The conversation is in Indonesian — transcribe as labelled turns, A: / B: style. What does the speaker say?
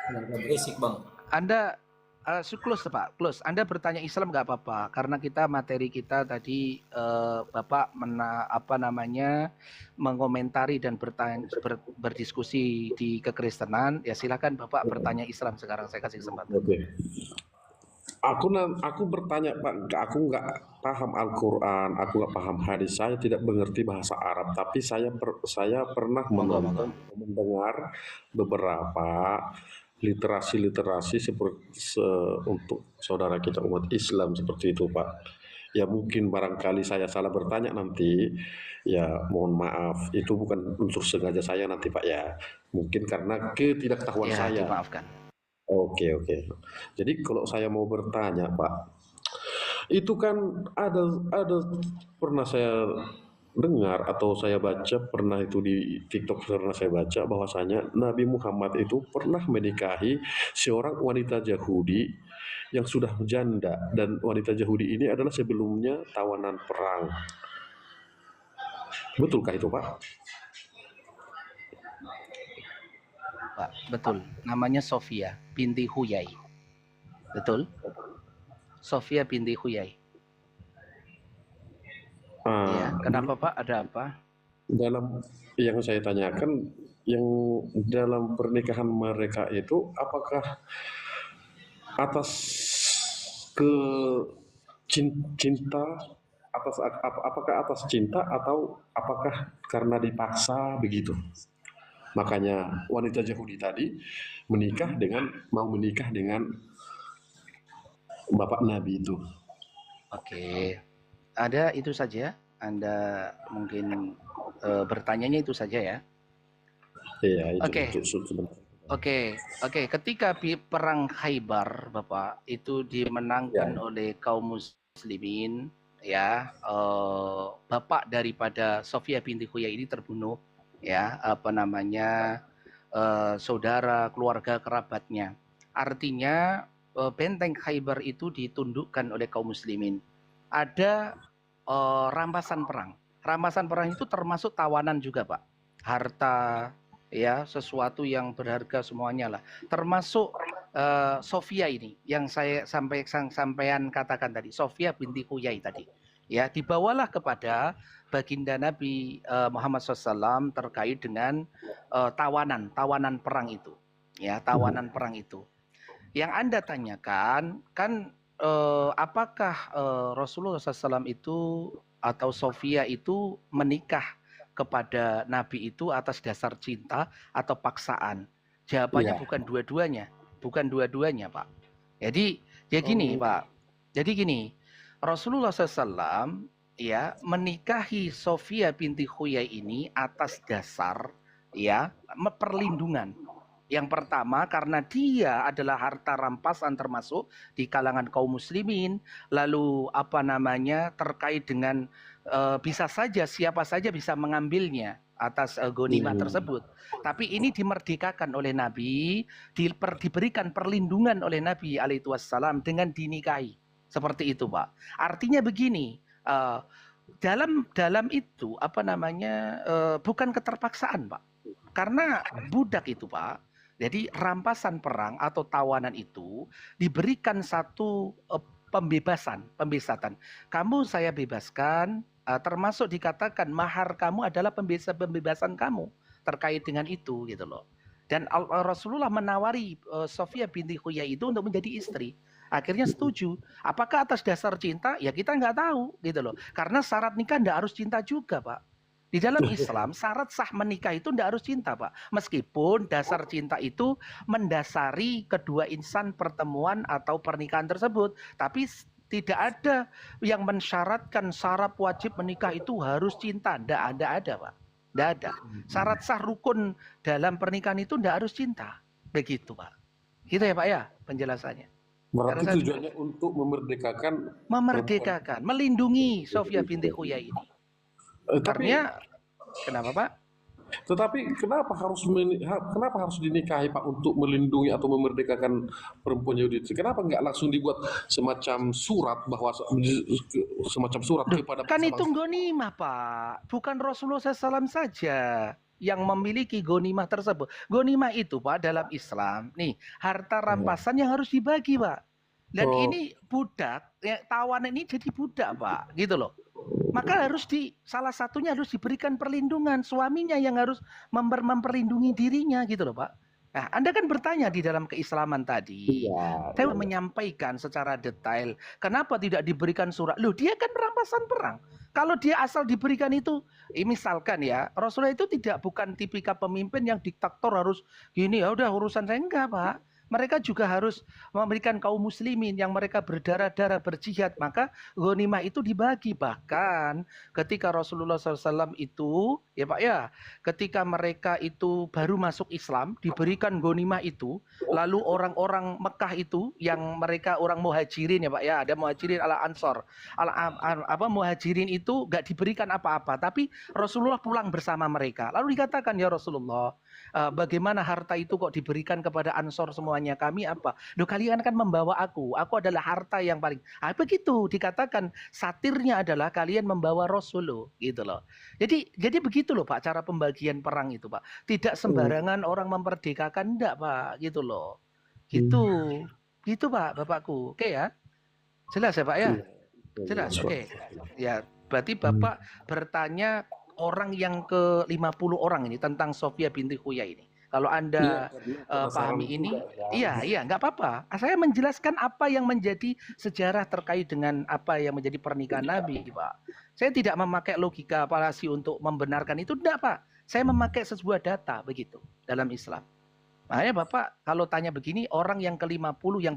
A: Kenapa berisik bang?
B: Anda close Pak, close. Anda bertanya Islam nggak apa-apa, karena kita materi kita tadi Bapak mengomentari dan berdiskusi di kekristenan. Ya silakan Bapak bertanya Islam sekarang, saya kasih kesempatan.
C: Oke. Aku bertanya Pak, aku nggak paham Al-Quran, aku nggak paham hadis, saya tidak mengerti bahasa Arab, tapi saya pernah mendengar beberapa literasi untuk saudara kita umat Islam seperti itu Pak. Ya mungkin barangkali saya salah bertanya nanti, ya mohon maaf, itu bukan unsur sengaja saya nanti Pak ya, mungkin karena ketidaktahuan
B: Ya,
C: saya.
B: dimaafkan.
C: Oke. Jadi kalau saya mau bertanya Pak, itu kan ada pernah saya dengar atau saya baca, pernah itu di TikTok pernah saya baca bahwasanya Nabi Muhammad itu pernah menikahi seorang wanita Yahudi yang sudah janda, dan wanita Yahudi ini adalah sebelumnya tawanan perang. Betulkah itu Pak?
B: Pak, betul. Namanya Sofia binti Huyai. Betul? Sofia binti Huyai. Ya, kenapa Pak? Ada apa?
C: Dalam yang saya tanyakan, yang dalam pernikahan mereka itu apakah atas ke cinta, apakah atas cinta atau apakah karena dipaksa begitu? Makanya wanita Yahudi tadi mau menikah dengan bapak Nabi itu.
B: Oke, ada itu saja. Anda mungkin bertanyanya itu saja ya.
C: Iya, itu.
B: Oke. Ketika perang Khaybar, Bapak, itu dimenangkan oleh kaum muslimin, ya. Bapak daripada Sofia binti Huyai ini terbunuh, ya. Saudara, keluarga, kerabatnya. Artinya benteng Khaybar itu ditundukkan oleh kaum muslimin. Ada rampasan perang. Rampasan perang itu termasuk tawanan juga, Pak. Harta, ya, sesuatu yang berharga semuanya lah. Termasuk Sofia ini yang saya sampaikan katakan tadi, Sofia binti Huyai tadi. Ya, dibawalah kepada baginda Nabi Muhammad SAW terkait dengan tawanan perang itu. Ya, tawanan perang itu. Yang Anda tanyakan kan apakah Rasulullah SAW itu atau Sofia itu menikah kepada Nabi itu atas dasar cinta atau paksaan? Jawabannya bukan dua-duanya, Pak. Jadi ya gini, Pak. Jadi gini, Rasulullah SAW ya menikahi Sofia binti Huyai ini atas dasar ya perlindungan. Yang pertama karena dia adalah harta rampasan termasuk di kalangan kaum muslimin, lalu terkait dengan bisa saja siapa saja bisa mengambilnya atas ghanimah tersebut. Tapi ini dimerdekakan oleh Nabi, diberikan perlindungan oleh Nabi alaihi wassalam dengan dinikahi. Seperti itu, Pak. Artinya begini, dalam itu bukan keterpaksaan, Pak. Karena budak itu, Pak. Jadi rampasan perang atau tawanan itu diberikan satu pembebasan. Kamu saya bebaskan, termasuk dikatakan mahar kamu adalah pembebasan kamu terkait dengan itu gitu loh. Dan Rasulullah menawari Sofia binti Huyai itu untuk menjadi istri. Akhirnya setuju. Apakah atas dasar cinta? Ya kita nggak tahu gitu loh. Karena syarat nikah nggak harus cinta juga, Pak. Di dalam Islam, syarat sah menikah itu tidak harus cinta, Pak. Meskipun dasar cinta itu mendasari kedua insan pertemuan atau pernikahan tersebut. Tapi tidak ada yang mensyaratkan syarat wajib menikah itu harus cinta. Tidak ada, Pak. Tidak ada. Syarat sah rukun dalam pernikahan itu tidak harus cinta. Begitu, Pak. Gitu ya, Pak ya penjelasannya.
C: Berarti tujuannya untuk memerdekakan,
B: melindungi Sofia binti Huyai ini. Kenapa Pak?
C: Tetapi kenapa harus dinikahi Pak untuk melindungi atau memerdekakan perempuan Yahudi? Kenapa nggak langsung dibuat semacam surat kepada
B: kan itu ghanimah Pak, bukan Rasulullah SAW saja yang memiliki ghanimah tersebut. Ghanimah itu Pak dalam Islam, nih harta rampasan yang harus dibagi Pak. Dan
C: Oh,
B: ini budak, ya, tawanan ini jadi budak Pak, gitu loh. Maka salah satunya harus diberikan perlindungan, suaminya yang harus memperlindungi dirinya gitu loh Pak. Nah, Anda kan bertanya di dalam keislaman tadi.
C: iya,
B: Saya
C: iya.
B: menyampaikan secara detail, kenapa tidak diberikan surat? Loh, dia kan rampasan perang. Kalau dia asal diberikan itu, misalkan ya, Rasulullah itu bukan tipikal pemimpin yang diktator harus gini, ya udah urusan saya, enggak Pak. Mereka juga harus memberikan kaum muslimin yang mereka berdarah-darah berjihad, maka ghanimah itu dibagi. Bahkan ketika Rasulullah SAW itu, ya Pak ya, ketika mereka itu baru masuk Islam, diberikan ghanimah itu, lalu orang-orang Mekah itu yang mereka orang muhajirin ya Pak ya, ada muhajirin ala ansor, muhajirin itu gak diberikan apa-apa, tapi Rasulullah pulang bersama mereka. Lalu dikatakan, ya Rasulullah, bagaimana harta itu kok diberikan kepada ansor semuanya, kami apa? Loh, kalian kan membawa aku adalah harta yang paling, begitu dikatakan, satirnya adalah kalian membawa Rasul loh, gitu loh. Jadi begitu loh Pak cara pembagian perang itu Pak. Tidak sembarangan orang memperdekakan, enggak Pak, gitu loh. Gitu. Gitu Pak, Bapakku. Oke ya. Jelas ya Pak ya? Jelas. Oke. Ya, berarti Bapak bertanya orang yang ke-50 orang ini tentang Sofia binti Huyai ini. Kalau Anda pahami ini, iya, nggak apa-apa. Saya menjelaskan apa yang menjadi sejarah terkait dengan apa yang menjadi pernikahan Nabi, Pak. Saya tidak memakai logika palasi untuk membenarkan itu, enggak, Pak. Saya memakai sebuah data begitu dalam Islam. Makanya Bapak kalau tanya begini, orang yang ke-50 yang